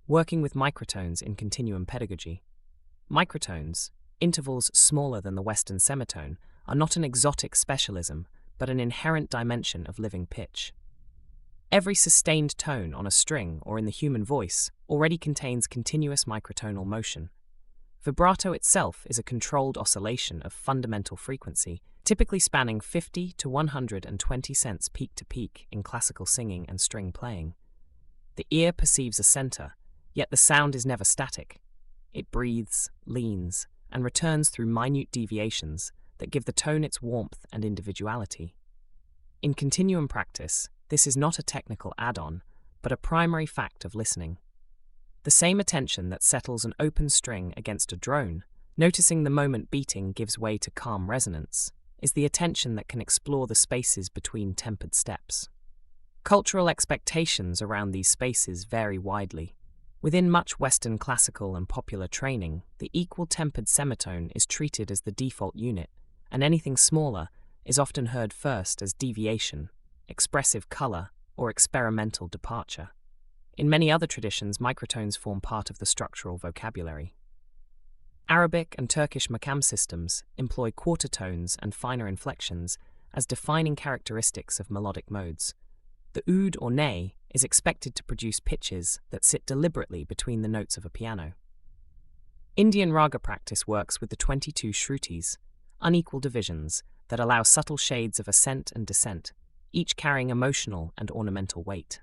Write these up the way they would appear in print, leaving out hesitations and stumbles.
working with microtones in continuum pedagogy. Microtones, intervals smaller than the Western semitone, are not an exotic specialism, but an inherent dimension of living pitch. Every sustained tone on a string or in the human voice already contains continuous microtonal motion. Vibrato itself is a controlled oscillation of fundamental frequency, typically spanning 50 to 120 cents peak to peak in classical singing and string playing. The ear perceives a center, yet the sound is never static. It breathes, leans, and returns through minute deviations that give the tone its warmth and individuality. In continuum practice, this is not a technical add-on, but a primary fact of listening. The same attention that settles an open string against a drone, noticing the moment beating gives way to calm resonance, is the attention that can explore the spaces between tempered steps. Cultural expectations around these spaces vary widely. Within much Western classical and popular training, the equal tempered semitone is treated as the default unit, and anything smaller is often heard first as deviation, expressive color, or experimental departure. In many other traditions, microtones form part of the structural vocabulary. Arabic and Turkish makam systems employ quarter tones and finer inflections as defining characteristics of melodic modes. The oud or ney is expected to produce pitches that sit deliberately between the notes of a piano. Indian raga practice works with the 22 shrutis, unequal divisions that allow subtle shades of ascent and descent, each carrying emotional and ornamental weight.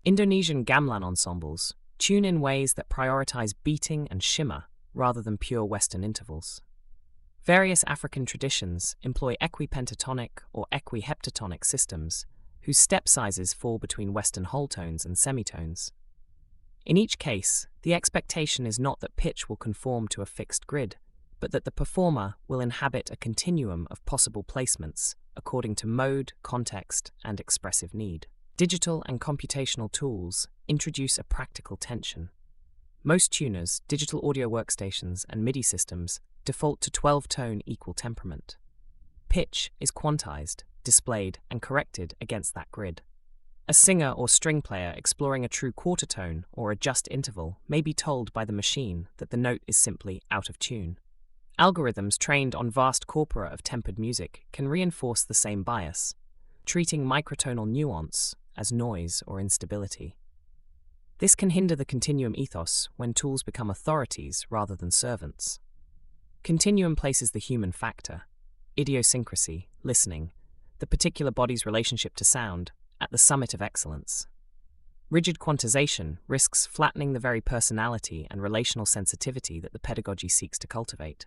Indonesian gamelan ensembles tune in ways that prioritize beating and shimmer rather than pure Western intervals. Various African traditions employ equipentatonic or equiheptatonic systems, whose step sizes fall between Western whole tones and semitones. In each case, the expectation is not that pitch will conform to a fixed grid, but that the performer will inhabit a continuum of possible placements according to mode, context, and expressive need. Digital and computational tools introduce a practical tension. Most tuners, digital audio workstations, and MIDI systems default to 12-tone equal temperament. Pitch is quantized, displayed, and corrected against that grid. A singer or string player exploring a true quarter tone or a just interval may be told by the machine that the note is simply out of tune. Algorithms trained on vast corpora of tempered music can reinforce the same bias, treating microtonal nuance as noise or instability. This can hinder the continuum ethos when tools become authorities rather than servants. Continuum places the human factor, idiosyncrasy, listening, the particular body's relationship to sound, at the summit of excellence. Rigid quantization risks flattening the very personality and relational sensitivity that the pedagogy seeks to cultivate.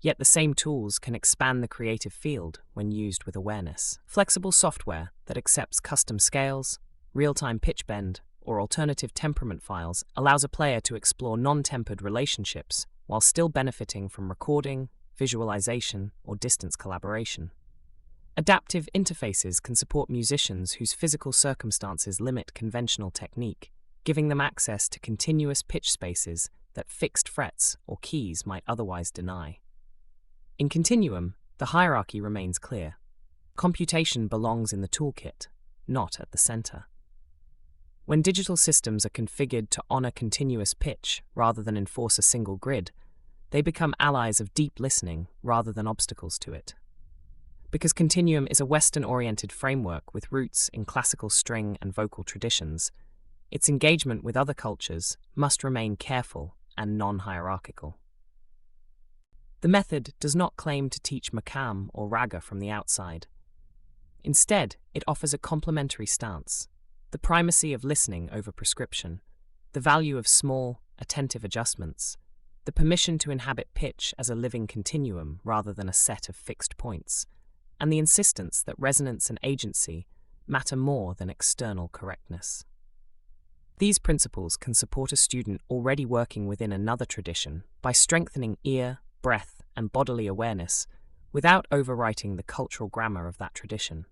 Yet the same tools can expand the creative field when used with awareness. Flexible software that accepts custom scales, real-time pitch bend, or alternative temperament files allows a player to explore non-tempered relationships while still benefiting from recording, visualization, or distance collaboration. Adaptive interfaces can support musicians whose physical circumstances limit conventional technique, giving them access to continuous pitch spaces that fixed frets or keys might otherwise deny. In Continuum, the hierarchy remains clear. Computation belongs in the toolkit, not at the center. When digital systems are configured to honor continuous pitch rather than enforce a single grid, they become allies of deep listening rather than obstacles to it. Because Continuum is a Western-oriented framework with roots in classical string and vocal traditions, its engagement with other cultures must remain careful and non-hierarchical. The method does not claim to teach makam or raga from the outside. Instead, it offers a complementary stance, the primacy of listening over prescription, the value of small, attentive adjustments, the permission to inhabit pitch as a living continuum rather than a set of fixed points, and the insistence that resonance and agency matter more than external correctness. These principles can support a student already working within another tradition by strengthening ear, breath, and bodily awareness without overwriting the cultural grammar of that tradition.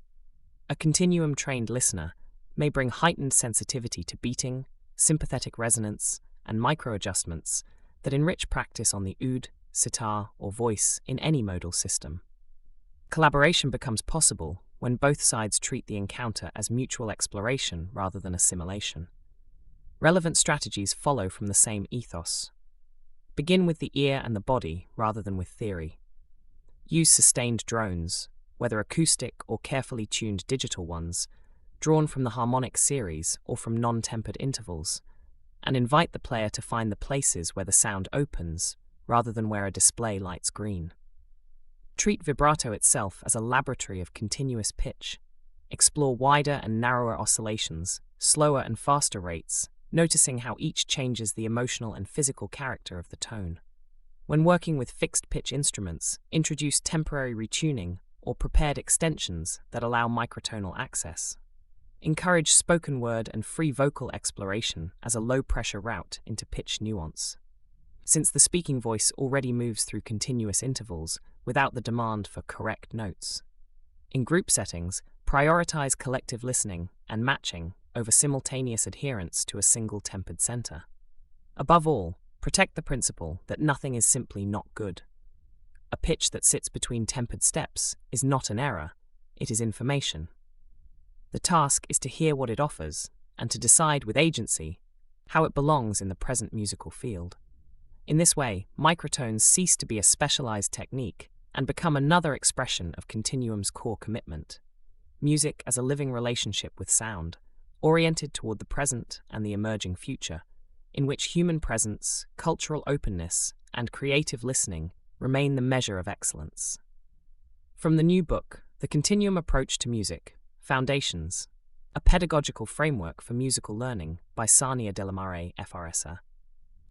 A continuum-trained listener may bring heightened sensitivity to beating, sympathetic resonance, and micro-adjustments that enrich practice on the oud, sitar, or voice in any modal system. Collaboration becomes possible when both sides treat the encounter as mutual exploration rather than assimilation. Relevant strategies follow from the same ethos. Begin with the ear and the body rather than with theory. Use sustained drones, whether acoustic or carefully tuned digital ones, drawn from the harmonic series or from non-tempered intervals, and invite the player to find the places where the sound opens rather than where a display lights green. Treat vibrato itself as a laboratory of continuous pitch. Explore wider and narrower oscillations, slower and faster rates, noticing how each changes the emotional and physical character of the tone. When working with fixed-pitch instruments, introduce temporary retuning or prepared extensions that allow microtonal access. Encourage spoken word and free vocal exploration as a low-pressure route into pitch nuance. Since the speaking voice already moves through continuous intervals without the demand for correct notes. In group settings, prioritize collective listening and matching over simultaneous adherence to a single tempered center. Above all, protect the principle that nothing is simply not good. A pitch that sits between tempered steps is not an error, it is information. The task is to hear what it offers and to decide with agency how it belongs in the present musical field. In this way, microtones cease to be a specialized technique and become another expression of Continuum's core commitment. Music as a living relationship with sound, oriented toward the present and the emerging future, in which human presence, cultural openness, and creative listening remain the measure of excellence. From the new book, The Continuum Approach to Music, Foundations, a pedagogical framework for musical learning by Sarnia de la Maré FRSA.